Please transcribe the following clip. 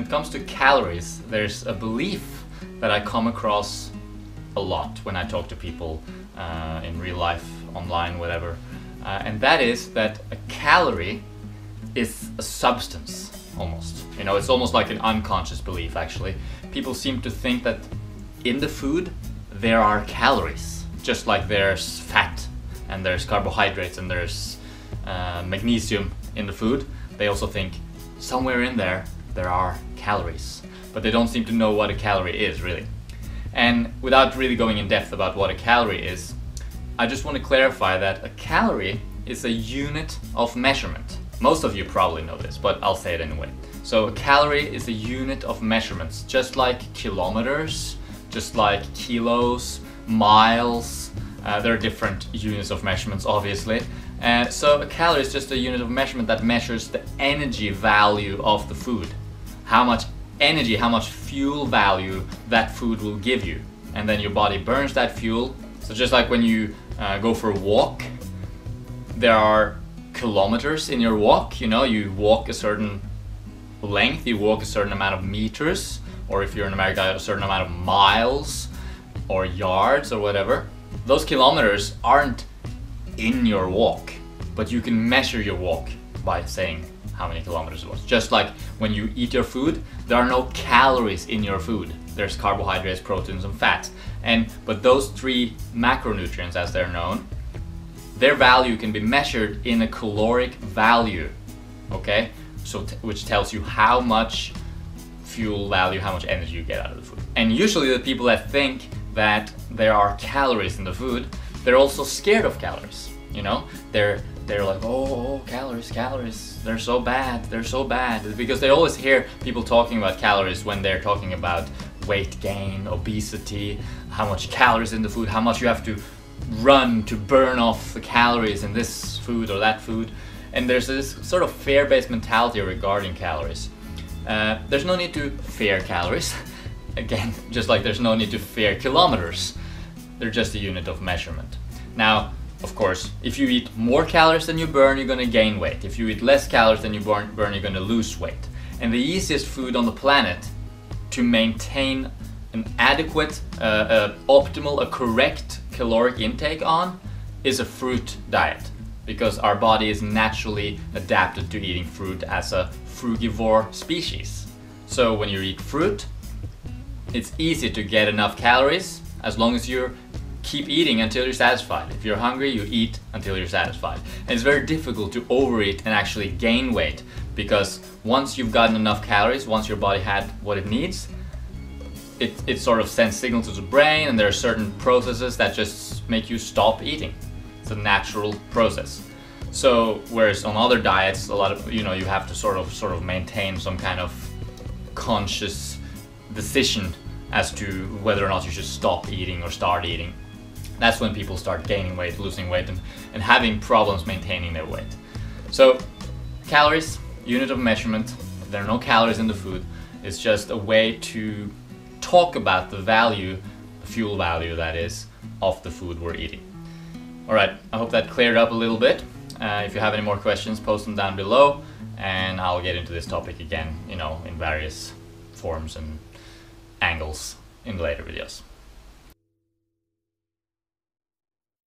it comes to calories, there's a belief that I come across a lot when I talk to people in real life, online, whatever. And that is that a calorie is a substance, almost. You know, it's almost like an unconscious belief, actually. People seem to think that in the food there are calories, just like there's fat and there's carbohydrates and there's magnesium in the food. They also think somewhere in there are calories, but they don't seem to know what a calorie is, really. And without really going in depth about what a calorie is, I just want to clarify that a calorie is a unit of measurement. Most of you probably know this, but I'll say it anyway. So a calorie is a unit of measurements, just like kilometers, just like kilos, miles. There are different units of measurements, obviously. So a calorie is just a unit of measurement that measures the energy value of the food. How much energy, how much fuel value that food will give you. And then your body burns that fuel. So just like when you go for a walk, there are kilometers in your walk. You know, you walk a certain length, you walk a certain amount of meters, or if you're in America, a certain amount of miles or yards or whatever. Those kilometers aren't in your walk, but you can measure your walk by saying how many kilometers it was. Just like when you eat your food, there are no calories in your food. There's carbohydrates, proteins, and fats. But those three macronutrients, as they're known, their value can be measured in a caloric value, okay? So which tells you how much fuel value, how much energy you get out of the food. And usually the people that think that there are calories in the food, they're also scared of calories, you know? They're like, oh, calories, they're so bad, because they always hear people talking about calories when they're talking about weight gain, obesity, how much calories in the food, how much you have to run to burn off the calories in this food or that food. And there's this sort of fear-based mentality regarding calories. There's no need to fear calories. Again, just like there's no need to fear kilometers. They're just a unit of measurement. Now, of course, if you eat more calories than you burn, you're gonna gain weight. If you eat less calories than you burn, you're gonna lose weight. And the easiest food on the planet to maintain an adequate, optimal, a correct caloric intake on is a fruit diet, because our body is naturally adapted to eating fruit as a frugivore species. So when you eat fruit, it's easy to get enough calories as long as you keep eating until you're satisfied. If you're hungry, you eat until you're satisfied. And it's very difficult to overeat and actually gain weight, because once you've gotten enough calories, once your body had what it needs, it sort of sends signals to the brain, and there are certain processes that just make you stop eating. It's a natural process. So whereas on other diets, a lot of, you know, you have to sort of maintain some kind of conscious decision as to whether or not you should stop eating or start eating. That's when people start gaining weight, losing weight, and having problems maintaining their weight. So calories, unit of measurement. There are no calories in the food. It's just a way to talk about the value, the fuel value that is, of the food we're eating. Alright, I hope that cleared up a little bit. If you have any more questions, post them down below, and I'll get into this topic again, you know, in various forms and angles in later videos.